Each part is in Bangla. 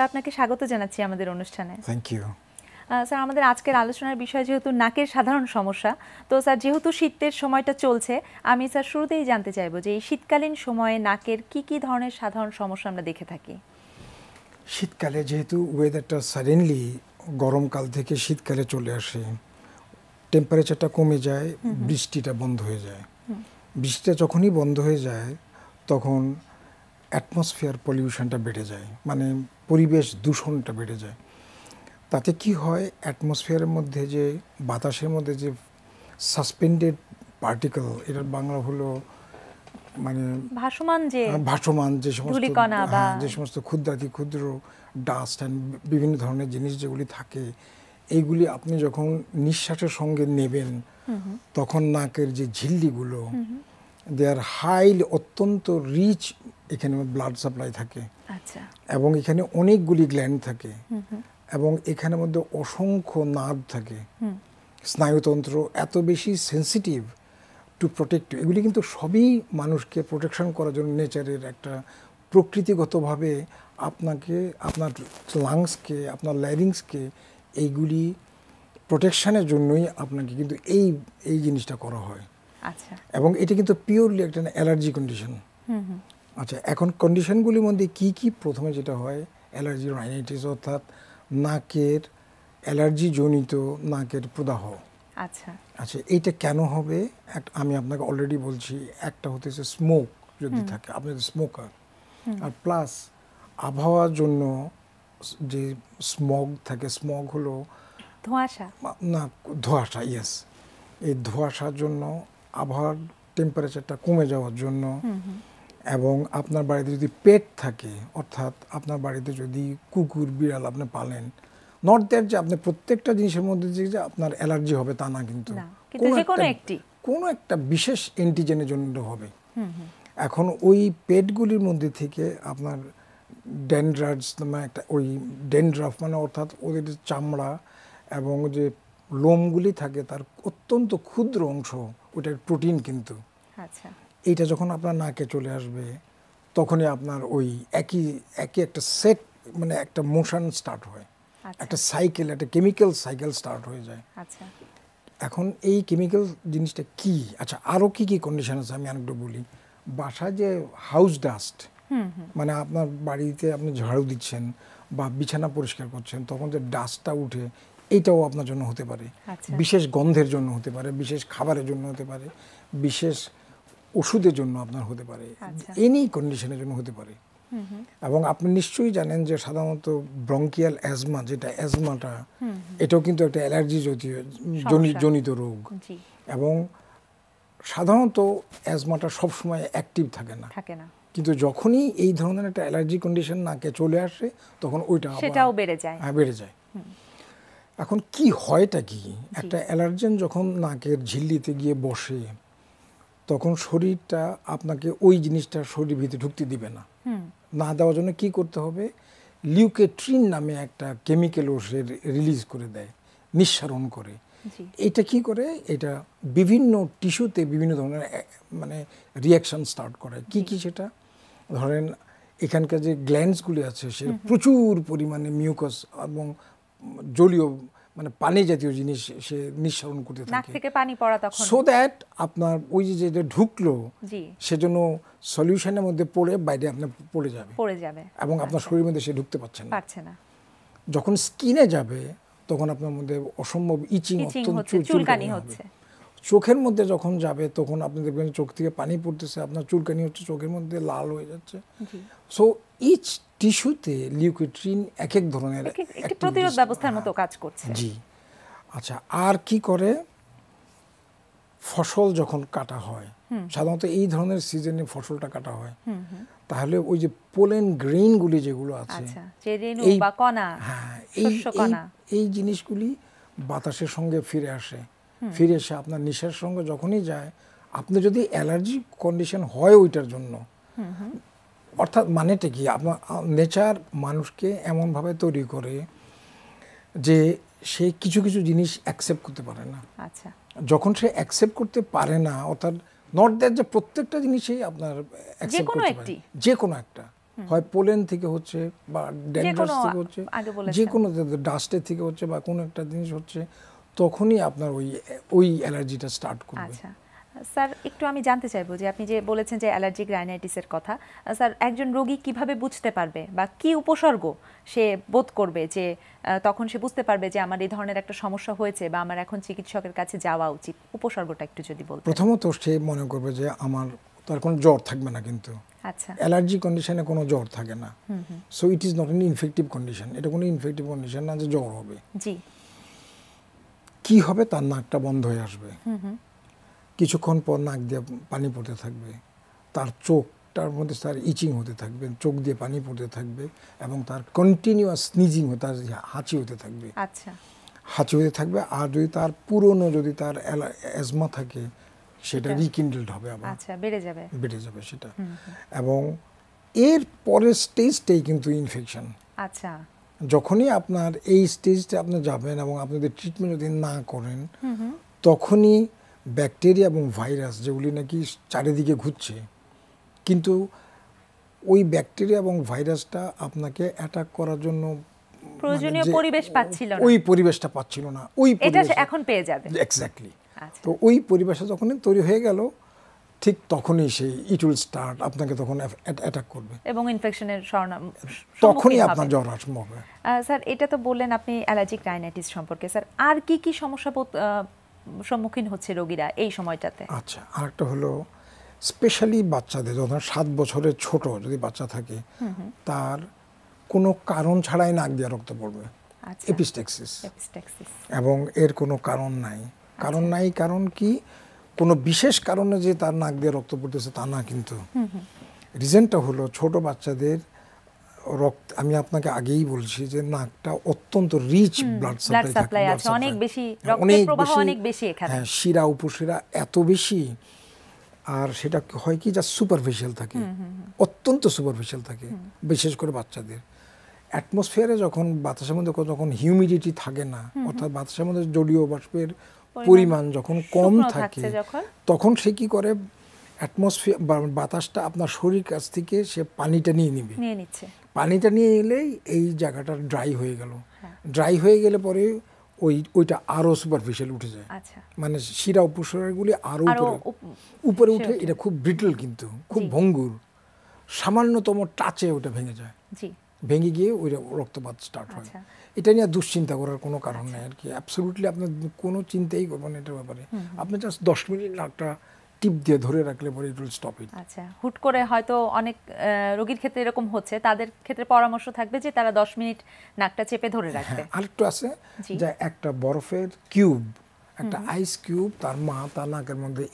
স্যার আপনাকে স্বাগত জানাচ্ছি আমাদের অনুষ্ঠানে। Thank you. স্যার আমাদের আজকের আলোচনার বিষয় যেহেতু নাকের সাধারণ সমস্যা, তো স্যার যেহেতু শীতের সময়টা চলছে, আমি স্যার শুরুতেই জানতে চাইবো যে এই শীতকালীন সময়ে নাকের কি কি ধরনের সাধারণ সমস্যা আমরা দেখে থাকি? শীতকালে যেহেতু ওয়েদারটা সাডেনলি গরমকাল থেকে শীতকালে চলে আসে, টেম্পারেচারটা কমে যায়, বৃষ্টিটা বন্ধ হয়ে যায়। বৃষ্টিটা যখনই বন্ধ হয়ে যায় তখন অ্যাটমসফিয়ার পলিউশনটা বেড়ে যায়, মানে পরিবেশ দূষণটা বেড়ে যায়। তাতে কি হয়, অ্যাটমসফিয়ারের মধ্যে যে বাতাসের মধ্যে যে সাসপেন্ডেড পার্টিকেল, এটার বাংলা হলো মানে ভাসমান যে সমস্ত ক্ষুদ্রাতি ক্ষুদ্র ডাস্ট অ্যান্ড বিভিন্ন ধরনের জিনিস যেগুলি থাকে, এইগুলি আপনি যখন নিঃশ্বাসের সঙ্গে নেবেন তখন নাকের যে ঝিল্লিগুলো দে আর হাইলি অত্যন্ত রিচ, এখানে ব্লাড সাপ্লাই থাকে এবং এখানে অনেকগুলি গ্ল্যান্ড থাকে এবং এখানের মধ্যে অসংখ্য নার্ভ থাকে, স্নায়ুতন্ত্র এত বেশি সেন্সিটিভ টু প্রোটেক্ট। এগুলি কিন্তু সবই মানুষকে প্রোটেকশন করার জন্য নেচারের একটা প্রকৃতিগতভাবে আপনাকে, আপনার লাংসকে, আপনার ল্যারিংসকে এইগুলি প্রোটেকশনের জন্যই আপনাকে কিন্তু এই জিনিসটা করা হয়। আচ্ছা, এবং এটা কিন্তু পিওরলি একটা অ্যালার্জি কন্ডিশন। আচ্ছা, এখন কন্ডিশনগুলির মধ্যে কি কি? প্রথমে যেটা হয় অ্যালার্জি রাইনাইটিস, অর্থাৎ নাকের অ্যালার্জি জনিত নাকের প্রদাহ। আচ্ছা আচ্ছা, এইটা কেন হবে আমি আপনাকে অলরেডি বলছি। একটা হতেছে স্মোক যদি থাকে, আপনি স্মোকার, আর প্লাস আবহাওয়ার জন্য যে স্মগ থাকে, স্মগ হলো ধোঁয়াশা, না ধোঁয়াশা, ইয়েস, এই ধোঁয়াশার জন্য, আবহাওয়ার টেম্পারেচারটা কমে যাওয়ার জন্য, এবং আপনার বাড়িতে যদি পেট থাকে, অর্থাৎ আপনার বাড়িতে যদি কুকুর বিড়াল আপনি পালেন, নট দ্যাট যে আপনি প্রত্যেকটা জিনিসের মধ্যে যে আপনার অ্যালার্জি হবে তা না, কিন্তু কোনো একটা বিশেষ অ্যান্টিজেনের জন্য হবে। এখন ওই পেটগুলির মধ্যে থেকে আপনার ডেনড্রাফস মানে একটা ওই ডেনড্রাফ মানে অর্থাৎ ওদের চামড়া এবং যে লোমগুলি থাকে তার অত্যন্ত ক্ষুদ্র অংশ, ওটার প্রোটিন কিন্তু। আচ্ছা, এইটা যখন আপনার নাকে চলে আসবে তখনই আপনার ওই একই একটা সেট মানে একটা মোশন স্টার্ট হয়, একটা সাইকেল, একটা কেমিক্যাল সাইকেল স্টার্ট হয়ে যায়। আচ্ছা, এখন এই কেমিক্যাল জিনিসটা কি? আচ্ছা, আরও কি কি কন্ডিশন আছে আমি আরেকটু বলি। বাসায় যে হাউস ডাস্ট, মানে আপনার বাড়িতে আপনি ঝাড়ু দিচ্ছেন বা বিছানা পরিষ্কার করছেন, তখন যে ডাস্টটা উঠে, এইটাও আপনার জন্য হতে পারে। বিশেষ গন্ধের জন্য হতে পারে, বিশেষ খাবারের জন্য হতে পারে, বিশেষ ওষুধের জন্য আপনার হতে পারে, এনি কন্ডিশনের জন্য হতে পারে। এবং আপনি নিশ্চয়ই জানেন যে সাধারণত ব্রঙ্কিয়াল অ্যাজমা, যেটা অ্যাজমাটা, এটাও কিন্তু একটা অ্যালার্জি জনিত রোগ। এবং সাধারণত অ্যাজমাটা সবসময় অ্যাক্টিভ থাকে না, কিন্তু যখনই এই ধরনের একটা অ্যালার্জি কন্ডিশন নাকে চলে আসে তখন সেটাও বেড়ে যায়। হ্যাঁ, বেড়ে যায়। এখন কি হয়টা কি? একটা অ্যালার্জেন যখন নাকের ঝিল্লিতে গিয়ে বসে তখন শরীরটা আপনাকে ওই জিনিসটা শরীরের ভিতরে ঢুকতে দিবে না। না দেওয়ার জন্য কি করতে হবে? লিউকেট্রিন নামে একটা কেমিক্যাল সে রিলিজ করে দেয়, নিঃসরণ করে। এটা কি করে? এটা বিভিন্ন টিস্যুতে বিভিন্ন ধরনের মানে রিয়াকশন স্টার্ট করে। কি কি সেটা? ধরেন এখানকার যে গ্ল্যান্ডসগুলি আছে সে প্রচুর পরিমাণে মিউকাস এবং জলীয় মানে পানি জাতীয় জিনিস সে নিঃসরণ করতে থাকে, নাক থেকে পানি পড়া, তখন সো দ্যাট আপনার ওই যে ঢুকলো সেজন্য সলিউশনের মধ্যে পড়ে বাইরে আপনার পড়ে যাবে এবং আপনার শরীরের মধ্যে সে ঢুকতে পারছে না। যখন স্কিনে যাবে তখন আপনার মধ্যে অসম্ভব ইচিং, অত্যন্ত চুলকানি হচ্ছে। চোখের মধ্যে যখন যাবে তখন আপনি দেখবেন চোখ থেকে পানি পড়তেছে, আপনার চুলকানি হচ্ছে, চোখের মধ্যে লাল হয়ে যাচ্ছে। সো ইচ টিস্যুতে লিউকেট্রিন এক এক ধরনের প্রতিরোধ ব্যবস্থার মতো কাজ করছে। জি। আচ্ছা, আর কি করে? ফসল যখন কাটা হয়, সাধারণত এই ধরনের সিজনে ফসলটা কাটা হয়, তাহলে ওই যে পোলেন গ্রেইনগুলি যেগুলো আছে, এই জিনিসগুলি বাতাসের সঙ্গে ফিরে এসে আপনার নিঃশ্বাসের সঙ্গে যখনই যায়, আপনি যদি অ্যালার্জি কন্ডিশন হয় ওইটার জন্য, অর্থাৎ মানেটা কি? আপনার নেচার মানুষকে এমনভাবে তৈরি করে যে সে কিছু কিছু জিনিস অ্যাকসেপ্ট করতে পারে না। আচ্ছা, যখন সে অ্যাকসেপ্ট করতে পারে না, অর্থাৎ নট দ্যাট যে প্রত্যেকটা জিনিসই আপনার অ্যাকসেপ্ট করতে পারে, যে কোনো একটা, হয় পোলেন থেকে হচ্ছে বা ড্যান্ড্রাফ থেকে হচ্ছে, যে কোনো ডাস্টের থেকে হচ্ছে বা কোনো একটা জিনিস হচ্ছে, তখনই আপনার ওই অ্যালার্জিটা স্টার্ট করবে। আচ্ছা স্যার, একটু আমি জানতে চাইবো যে আপনি যে বলেছেন যে অ্যালার্জিক রাইনাইটিসের কথা, স্যার একজন রোগী কিভাবে বুঝতে পারবে বা কি উপসর্গ সে বোধ করবে যে তখন সে বুঝতে পারবে যে আমার এই ধরনের একটা সমস্যা হয়েছে বা আমার এখন চিকিৎসকের কাছে যাওয়া উচিত? উপসর্গটা একটু যদি বলতেন। প্রথমত সে মনে করবে যে আমার তার কোনো জ্বর থাকবে না, কিন্তু আচ্ছা অ্যালার্জি কন্ডিশনে কোনো জ্বর থাকে না। So it is not an infective condition, এটা কোনো ইনফেক্টিভ কন্ডিশন না যে জ্বর হবে। জি। কি হবে, তার নাকটা বন্ধ হয়ে আসবে, কিছুক্ষণ পর নাক দিয়ে পানি পড়তে থাকবে, তার চোখটার মধ্যে তার ইচিং হতে থাকবে, চোখ দিয়ে পানি পড়তে থাকবে, এবং তার কন্টিনিউয়াস স্নিজিং হতে, তার হাঁচি হতে থাকবে। আচ্ছা, হাঁচি হতে থাকবে। আর যদি তার পুরনো যদি তার অ্যাজমা থাকে, সেটা রিকিন্ডেলড হবে, আবার আচ্ছা বেড়ে যাবে সেটা। এবং এর পরের স্টেজটাই কিন্তু ইনফেকশন। আচ্ছা, যখনই আপনার এই স্টেজটা আপনি যাবেন এবং আপনি যদি ট্রিটমেন্ট যদি না করেন, তখনই ব্যাকটেরিয়া এবং ভাইরাস যেগুলি নাকি চারিদিকে ঘুরছে, কিন্তু ওই ব্যাকটেরিয়া এবং ভাইরাসটা আপনাকে অ্যাটাক করার জন্য প্রয়োজনীয় পরিবেশ পাচ্ছিল না, ওই পরিবেশটা পাচ্ছিল না, ওই এটা এখন পেয়ে যাবে। এক্স্যাক্টলি। তো ওই পরিবেশটা যখনই তৈরি হয়ে গেল, ঠিক তখনই সেই ইট উইল স্টার্ট, আপনাকে তখন অ্যাটাক করবে এবং ইনফেকশনের তখনই আপনার জ্বর আসবে। স্যার এটা তো বললেন আপনি অ্যালার্জিক রাইনাইটিস সম্পর্কে, স্যার আর কি কি সমস্যা সম্মুখীন হচ্ছে রোগীরা এই সময়টাতে? আচ্ছা, আরেকটা হলো স্পেশালি বাচ্চাদের, যখন 7 বছরের ছোট যদি বাচ্চা থাকে, তার কোনো কারণ ছাড়াই নাক দিয়ে রক্ত পড়বে, এপিস্টেক্সিস, এবং এর কোনো কারণ নাই। কারণ কি কোনো বিশেষ কারণে যে তার নাক দিয়ে রক্ত পড়তেছে তা না, কিন্তু রিজনটা হলো ছোট বাচ্চাদের রক্ত, আমি আপনাকে আগেই বলছি যে নাকটা অত্যন্ত রিচ ব্লাড সাপ্লাই আছে, অনেক বেশি রক্তের প্রবাহ অনেক বেশি এখানে, হ্যাঁ, শিরা উপশিরা এত বেশি। আর সেটা হয় কি, যা সুপারফিশিয়াল থাকে, অত্যন্ত সুপারফিশিয়াল থাকে, বিশেষ করে বাচ্চাদের। অ্যাটমসফিয়ারে যখন বাতাসের মধ্যে যখন হিউমিডিটি থাকে না, অর্থাৎ বাতাসের মধ্যে জলীয় বাষ্পের পরিমাণ যখন কম থাকে, তখন সে কি করে, অ্যাটমসফিয়ার বাতাসটা আপনার শরীর কাছ থেকে সে পানিটা নিয়ে নিচ্ছে, পানিটা নিয়ে এলেই এই জায়গাটা ড্রাই হয়ে গেল। ড্রাই হয়ে গেলে পরে ওইটা আরো সুপারফিশিয়াল উঠে যায়, মানে শিরা উপশিরাগুলি আরো উপরে উঠে, এটা খুব ব্রিটল, কিন্তু খুব ভঙ্গুর, সামান্যতম টাচে ওটা ভেঙে যায়, ভেঙে গিয়ে ওই রক্তপাত স্টার্ট হয়। এটা নিয়ে দুশ্চিন্তা করার কোনো কারণ নেই আর কি, অ্যাবসলিউটলি আপনার কোনো চিন্তাই করবেন এটার ব্যাপারে। আপনি জাস্ট 10 মিনিট নাকটা টিপ দিয়ে ধরে রাখলে পরে ইট উইল স্টপ ইট। আচ্ছা, হুট করে হয়তো অনেক রোগীর ক্ষেত্রে এরকম হচ্ছে, তাদের ক্ষেত্রে পরামর্শ থাকবে যে তারা 10 মিনিট নাকটা চেপে ধরে রাখবে। আরেকটু আছে যে একটা বরফের কিউব, একটা আইস কিউব, তার মা তার নাকের মধ্যে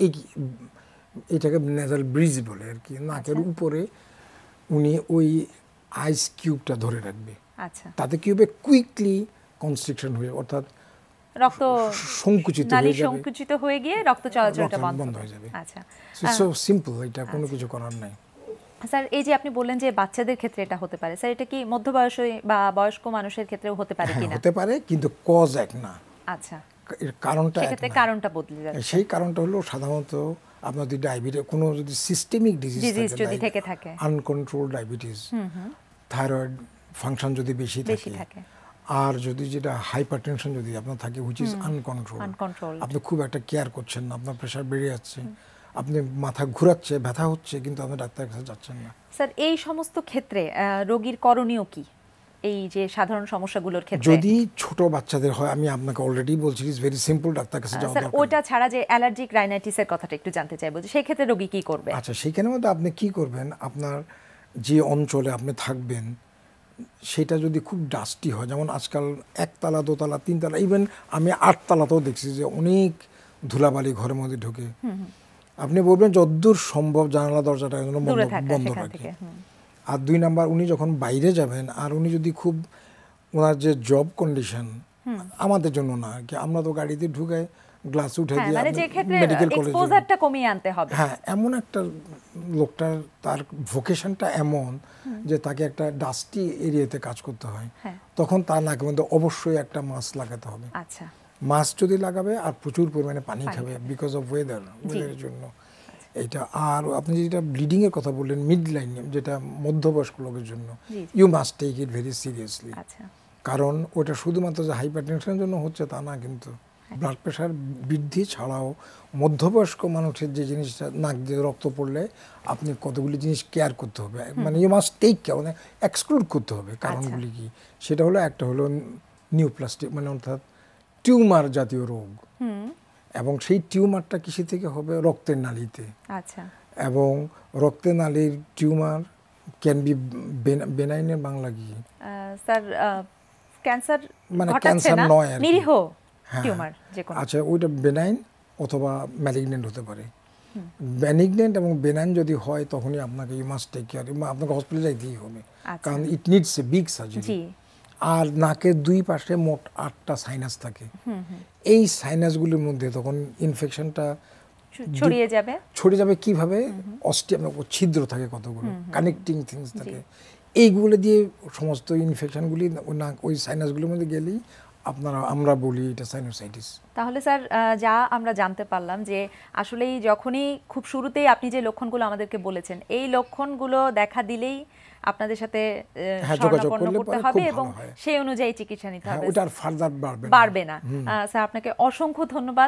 এটাকে নেজাল ব্রিজ বলে আর কি, নাকের উপরে উনি ওই আইস কিউবটা ধরে রাখবে। আচ্ছা, তাতে কি হবে, কুইকলি কনস্ট্রিকশন হয়ে, অর্থাৎ রক্ত সংকুচিত হয়ে গিয়ে রক্ত চলাচলটা বন্ধ হয়ে যাবে। আচ্ছা, সো সিম্পল, এটা কোনো কিছু করার নাই। স্যার এই যে আপনি বললেন যে বাচ্চাদের ক্ষেত্রে এটা হতে পারে, স্যার এটা কি মধ্যবয়সী বা বয়স্ক মানুষের ক্ষেত্রেও হতে পারে কিনা? হতে পারে, কিন্তু কজ এক না। আচ্ছা, এর কারণটা সেক্ষেত্রে কারণটা বদলে যাচ্ছে। সেই কারণটা হলো সাধারণত আপনার যদি ডায়াবেটিস, কোনো যদি সিস্টেমিক ডিজিজ যদি থেকে থাকে, আনকন্ট্রোল ডায়াবেটিস, থাইরয়েড ফাংশন যদি বেশি থাকে, আর যদি যেটা হাইপারটেনশন যদি আপনার থাকে, হুইচ ইজ আনকন্ট্রোল, আপনি খুব একটা কেয়ার করছেন না, আপনার প্রেশার বেড়ে যাচ্ছে, আপনি মাথা ঘোরাচ্ছে, ব্যথা হচ্ছে, কিন্তু আপনি ডাক্তারের কাছে যাচ্ছেন না। স্যার এই সমস্ত ক্ষেত্রে রোগীর করণীয় কি, এই যে সাধারণ সমস্যাগুলোর ক্ষেত্রে? যদি ছোট বাচ্চাদের হয়, আমি আপনাকে অলরেডি বলছি, ইজ ভেরি সিম্পল, ডাক্তার কাছে যাওয়া দরকার। ওটা ছাড়া যে অ্যালার্জিক রাইনাইটিসের কথাটা একটু জানতে চাইবো, যে সেই ক্ষেত্রে রোগী কি করবে? আচ্ছা, সেইখানের মধ্যে আপনি কি করবেন, আপনার যে অঞ্চলে আপনি থাকবেন সেটা যদি খুব ডাস্টি হয়, যেমন আজকাল 1 তলা 2 তলা 3 তলা, ইভেন আমি 8 তলাতেও দেখছি যে অনেক ধুলাবালি ঘরের মধ্যে ঢোকে, আপনি বলবেন যতদূর সম্ভব জানালা দরজাটা বন্ধ রাখে। আর 2 নাম্বার, উনি যখন বাইরে যাবেন, আর উনি যদি খুব, ওনার যে জব কন্ডিশন, আমাদের জন্য না আর কি, আমরা তো গাড়িতে ঢুকে গ্লাস উঠে দিয়ে মেডিকেল কলেজে এক্সপোজারটা কমিয়ে আনতে হবে, হ্যাঁ, এমন একটা লোকটার তার ভোকেশনটা এমন যে তাকে একটা ডাস্টি এরিয়াতে কাজ করতে হয়, তখন তার নাকের মধ্যে অবশ্যই একটা মাস্ক লাগাতে হবে। আচ্ছা, মাস্ক যদি লাগাবে আর প্রচুর পরিমাণে পানি খাবে, বিকজ অফ ওয়েদারের জন্য। এইটা। আর আপনি যেটা ব্লিডিং এর কথা বললেন মিড লাইন, যেটা মধ্যবয়স্ক লোকের জন্য, জি। You must take it very seriously. আচ্ছা, কারণ ওটা শুধুমাত্র যে হাইপারটেনশনের জন্য হচ্ছে তা না, কিন্তু ব্লাড প্রেশার বৃদ্ধি ছাড়াও মধ্যবয়স্ক মানুষের যে জিনিসটা, নাক দিয়ে রক্ত পড়লে আপনি কতগুলি জিনিস কেয়ার করতে হবে, মানে ইউ মাস্ট টেক কেয়ার, মানে এক্সক্লুড করতে হবে। কারণগুলি কি, সেটা হলো একটা হলো নিউপ্লাস্টিক, মানে অর্থাৎ টিউমার জাতীয় রোগ, এবং সেই টিউমারটা কিসে থেকে হবে, রক্তের নালীতে। আচ্ছা, এবং রক্তের নালীর টিউমার ক্যান বি বেনাইনের বাংলা কি স্যার? ক্যান্সার মানে ঘটাচ্ছে ক্যান্সার না, নয় আর কি। নিরীহ হ্যাঁ। টিউমার যে কোনো। আচ্ছা, ওইটা বেনাইন অথবা ম্যালিগনেন্ট হতে পারে। বেনিগনেন্ট এবং বেনাইন যদি হয় তখনই আপনাকে ইউ মাস্ট টেক কেয়ার, আপনাকে হসপিটালে যাইতেই হবে, আচ্ছা। কারণ it needs a big surgery. জি। আর নাকের দুই পাশে মোট 8টা সাইনাস থাকে। এই সাইনাসগুলির মধ্যে তখন ইনফেকশনটা ছড়িয়ে যাবে কিভাবে, ছিদ্র থাকে কতগুলো, কানেক্টিং থিংস থাকে, এইগুলো দিয়ে সমস্ত ইনফেকশনগুলি ওই সাইনাসগুলোর মধ্যে গেলেই আমরা বলি এটা সাইনোসাইটিস। তাহলে স্যার, যা আমরা জানতে পারলাম যে আসলেই যখনই খুব শুরুতেই আপনি যে লক্ষণগুলো আমাদেরকে বলেছেন, এই লক্ষণগুলো দেখা দিলেই আপনাদের সাথে শরণাপন্ন করতে হবে এবং সেই অনুযায়ী চিকিৎসা নিতে হবে, ওটা আর ফার্দার বাড়বে না। স্যার, আপনাকে অসংখ্য ধন্যবাদ।